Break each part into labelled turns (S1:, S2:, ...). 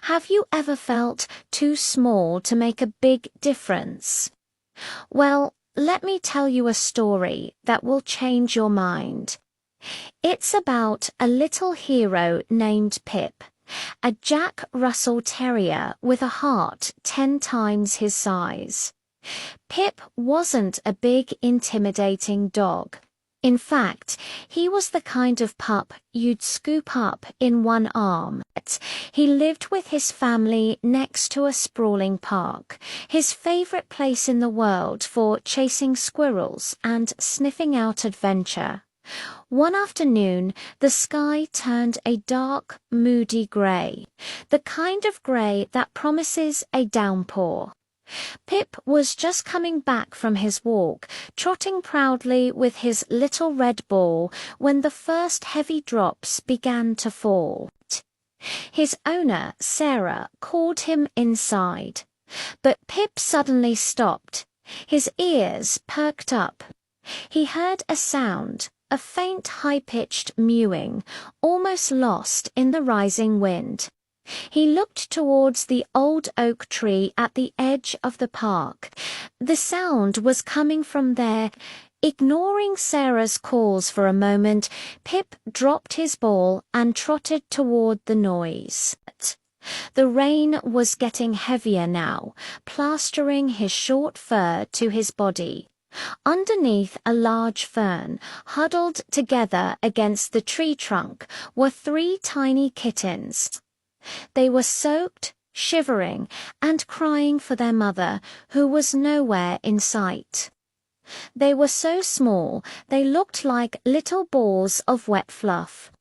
S1: Have you ever felt too small to make a big difference? Well, let me tell you a story that will change your mind. It's about a little hero named Pip, a Jack Russell Terrier with a heart 10 times his size. Pip wasn't a big, intimidating dog. In fact, he was the kind of pup you'd scoop up in one arm. He lived with his family next to a sprawling park, his favorite place in the world for chasing squirrels and sniffing out adventure. One afternoon, the sky turned a dark, moody grey, the kind of grey that promises a downpour. Pip was just coming back from his walk, trotting proudly with his little red ball, when the first heavy drops began to fall. His owner, Sarah, called him inside. But Pip suddenly stopped. His ears perked up. He heard a sound, a faint high-pitched mewing, almost lost in the rising wind. He looked towards the old oak tree at the edge of the park. The sound was coming from there. Ignoring Sarah's calls for a moment, Pip dropped his ball and trotted toward the noise. The rain was getting heavier now, plastering his short fur to his body. Underneath a large fern, huddled together against the tree trunk, were 3 tiny kittens. They were soaked, shivering, and crying for their mother, who was nowhere in sight. They were so small, they looked like little balls of wet fluff.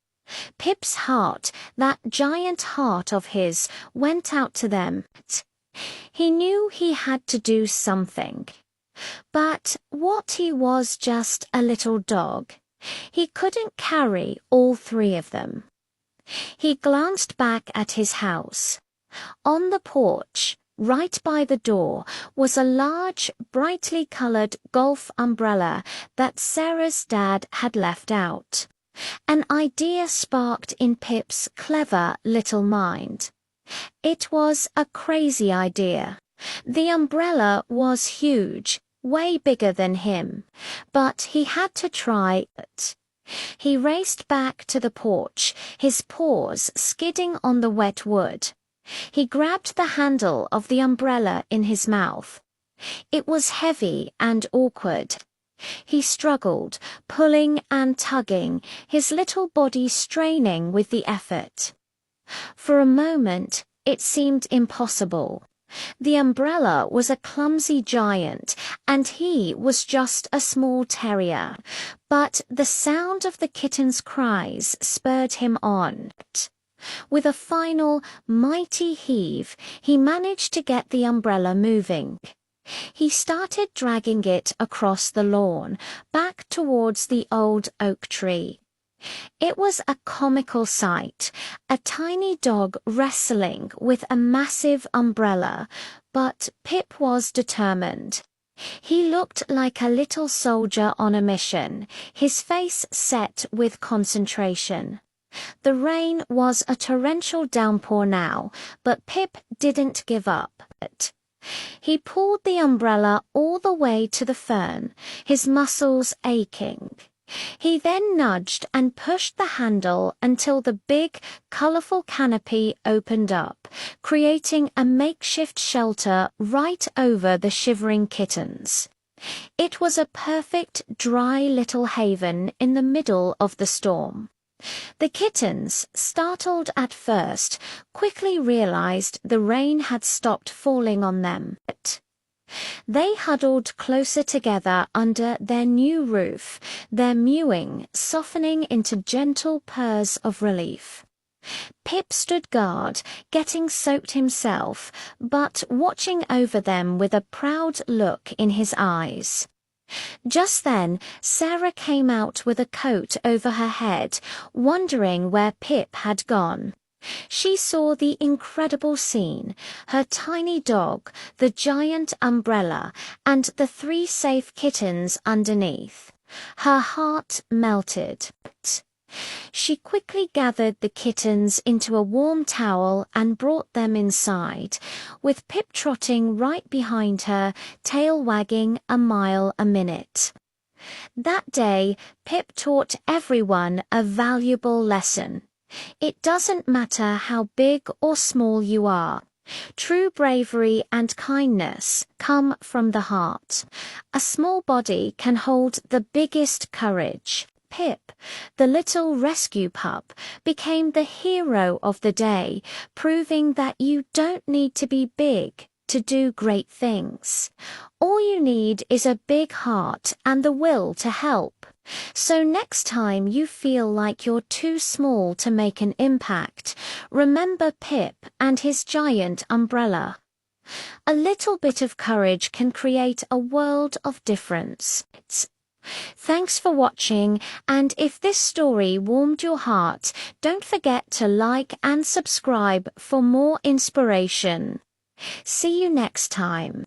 S1: Pip's heart, that giant heart of his, went out to them. He knew he had to do something. But what he was just a little dog. He couldn't carry all 3 of them. He glanced back at his house. On the porch, right by the door, was a large, brightly colored golf umbrella that Sarah's dad had left out. An idea sparked in Pip's clever little mind. It was a crazy idea. The umbrella was huge, way bigger than him, but he had to try it. He raced back to the porch, his paws skidding on the wet wood. He grabbed the handle of the umbrella in his mouth. It was heavy and awkward. He struggled, pulling and tugging, his little body straining with the effort. For a moment, it seemed impossible. The umbrella was a clumsy giant, and he was just a small terrier. But the sound of the kitten's cries spurred him on. With a final, mighty heave, he managed to get the umbrella moving. He started dragging it across the lawn, back towards the old oak tree. It was a comical sight, a tiny dog wrestling with a massive umbrella, but Pip was determined. He looked like a little soldier on a mission, his face set with concentration. The rain was a torrential downpour now, but Pip didn't give up. He pulled the umbrella all the way to the fern, his muscles aching. He then nudged and pushed the handle until the big, colorful canopy opened up, creating a makeshift shelter right over the shivering kittens. It was a perfect, dry little haven in the middle of the storm. The kittens, startled at first, quickly realized the rain had stopped falling on them. They huddled closer together under their new roof, their mewing softening into gentle purrs of relief. Pip stood guard, getting soaked himself, but watching over them with a proud look in his eyes. Just then, Sarah came out with a coat over her head, wondering where Pip had gone. She saw the incredible scene, her tiny dog, the giant umbrella, and the 3 safe kittens underneath. Her heart melted. She quickly gathered the kittens into a warm towel and brought them inside, with Pip trotting right behind her, tail wagging a mile a minute. That day, Pip taught everyone a valuable lesson. It doesn't matter how big or small you are. True bravery and kindness come from the heart. A small body can hold the biggest courage. Pip, the little rescue pup, became the hero of the day, proving that you don't need to be big to do great things. All you need is a big heart and the will to help. So next time you feel like you're too small to make an impact, remember Pip and his giant umbrella. A little bit of courage can create a world of difference. Thanks for watching, and if this story warmed your heart, don't forget to like and subscribe for more inspiration. See you next time.